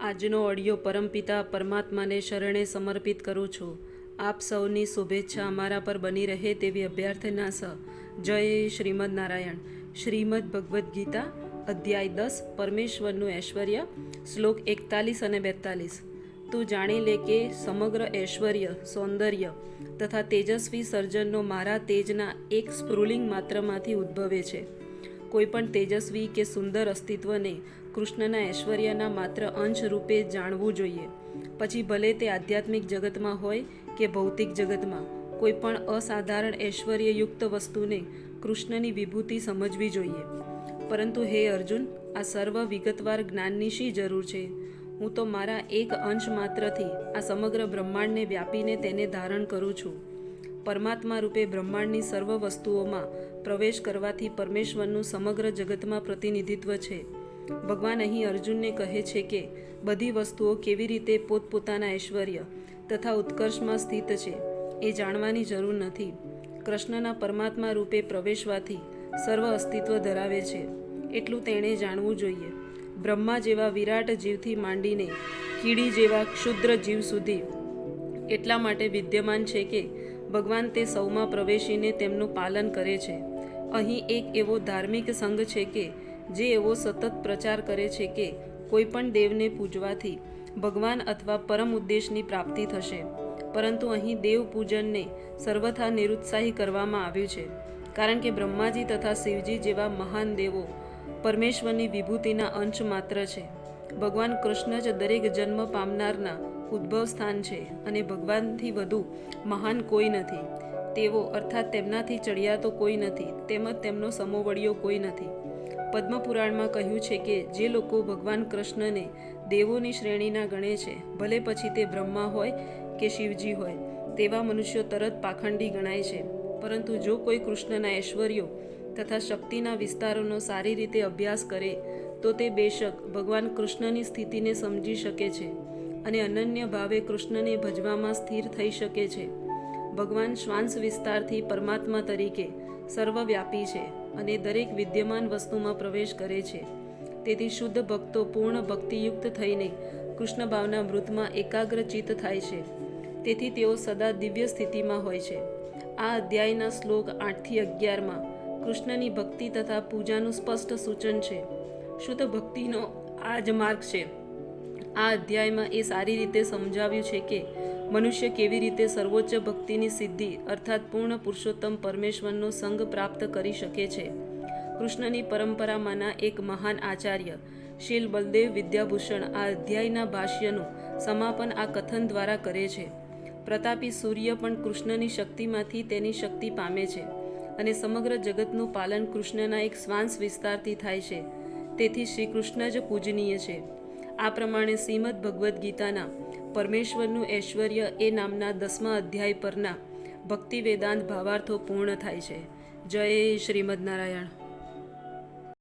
આજનો ઓડિયો પરમપિતા પરમાત્માને શરણે સમર્પિત કરું છું. આપ સૌની શુભેચ્છા અમારા પર બની રહે તેવી અભ્યર્થના સહ. જય શ્રીમદ નારાયણ. શ્રીમદ ભગવદ્ ગીતા અધ્યાય 10 પરમેશ્વરનું ઐશ્વર્ય, શ્લોક 41 અને 42. તું જાણી લે કે સમગ્ર ઐશ્વર્ય, સૌંદર્ય તથા તેજસ્વી સર્જનનો મારા તેજના એક સ્ફુલિંગ માત્રમાંથી ઉદ્ભવે છે. કોઈપણ તેજસ્વી કે સુંદર અસ્તિત્વને કૃષ્ણના ઐશ્વર્યના માત્ર અંશ રૂપે જાણવું જોઈએ. પછી ભલે તે આધ્યાત્મિક જગતમાં હોય કે ભૌતિક જગતમાં, કોઈ પણ અસાધારણ ઐશ્વર્યયુક્ત વસ્તુને કૃષ્ણની વિભૂતિ સમજવી જોઈએ. પરંતુ હે અર્જુન, આ સર્વ વિગતવાર જ્ઞાનની શી જરૂર છે? હું તો મારા એક અંશ માત્રથી આ સમગ્ર બ્રહ્માંડને વ્યાપીને તેને ધારણ કરું છું. પરમાત્મા રૂપે બ્રહ્માંડની સર્વ વસ્તુઓમાં પ્રવેશ કરવાથી પરમેશ્વરનું સમગ્ર જગતમાં પ્રતિનિધિત્વ છે. ભગવાન અહીં અર્જુનને કહે છે કે બધી વસ્તુઓ કેવી રીતે પોતપોતાના ઐશ્વર્ય તથા ઉત્કર્ષમાં સ્થિત છે એ જાણવાની જરૂર નથી. કૃષ્ણના પરમાત્મા રૂપે પ્રવેશવાથી સર્વ અસ્તિત્વ ધરાવે છે એટલું તેણે જાણવું જોઈએ. બ્રહ્મા જેવા વિરાટ જીવથી માંડીને કીડી જેવા ક્ષુદ્ર જીવ સુધી એટલા માટે વિદ્યમાન છે કે ભગવાન તે સૌમાં પ્રવેશીને તેમનું પાલન કરે છે. અહીં એક એવો ધાર્મિક સંઘ છે કે જે એવો સતત પ્રચાર કરે છે કે કોઈ પણ દેવને પૂજવાથી ભગવાન અથવા પરમ ઉદ્દેશની પ્રાપ્તિ થશે. પરંતુ અહીં દેવ પૂજનને સર્વથા નિરુત્સાહી કરવામાં આવ્યું છે, કારણ કે બ્રહ્માજી તથા શિવજી જેવા મહાન દેવો પરમેશ્વરની વિભૂતિના અંશ માત્ર છે. ભગવાન કૃષ્ણ જ દરેક જન્મ પામનારના ઉદ્ભવ સ્થાન છે અને ભગવાનથી વધુ મહાન કોઈ નથી. તેઓ અર્થાત તેમનાથી ચડિયાતો કોઈ નથી, તેમજ તેમનો સમોવડિયો કોઈ નથી. પદ્મપુરાણમાં કહ્યું છે કે જે લોકો ભગવાન કૃષ્ણને દેવોની શ્રેણીના ગણે છે, ભલે પછી તે બ્રહ્મા હોય કે શિવજી હોય, તેવા મનુષ્યો તરત પાખંડી ગણાય છે. પરંતુ જો કોઈ કૃષ્ણના ઐશ્વર્યો તથા શક્તિના વિસ્તારોનો સારી રીતે અભ્યાસ કરે તો તે બેશક ભગવાન કૃષ્ણની સ્થિતિને સમજી શકે છે અને અનન્ય ભાવે કૃષ્ણને ભજવામાં સ્થિર થઈ શકે છે. ભગવાન શ્વાંસ વિસ્તારથી પરમાત્મા તરીકે સર્વવ્યાપી છે અને દરેક વિદ્યમાન વસ્તુમાં પ્રવેશ કરે છે. તેથી શુદ્ધ ભક્તો પૂર્ણ ભક્તિયુક્ત થઈને કૃષ્ણ ભાવના મૃતમાં એકાગ્રચિત્ત થાય છે. તેથી તેઓ સદા દિવ્ય સ્થિતિમાં હોય છે. આ અધ્યાયના શ્લોક 8થી 11માં કૃષ્ણની ભક્તિ તથા પૂજાનું સ્પષ્ટ સૂચન છે. શુદ્ધ ભક્તિનો આ જ માર્ગ છે. આ અધ્યાયમાં એ સારી રીતે સમજાવ્યું છે કે મનુષ્ય કેવી રીતે સર્વોચ્ચ ભક્તિની સિદ્ધિ અર્થાત પૂર્ણ પુરુષોત્તમ પરમેશ્વરનો સંગ પ્રાપ્ત કરી શકે છે. કૃષ્ણની પરંપરામાંના એક મહાન આચાર્ય શીલ બલદેવ વિદ્યાભૂષણ આ અધ્યાયના ભાષ્યનું સમાપન આ કથન દ્વારા કરે છે. પ્રતાપી સૂર્ય પણ કૃષ્ણની શક્તિમાંથી તેની શક્તિ પામે છે અને સમગ્ર જગતનું પાલન કૃષ્ણના એક શ્વાંસ વિસ્તારથી થાય છે. તેથી શ્રી કૃષ્ણ જ પૂજનીય છે. આ પ્રમાણે શ્રીમદ ભગવદ્ ગીતાના પરમેશ્વરનું ઐશ્વર્ય એ નામના 10મા અધ્યાય પરના ભક્તિ વેદાંત ભાવાર્થો પૂર્ણ થાય છે. જય શ્રીમદ નારાયણ.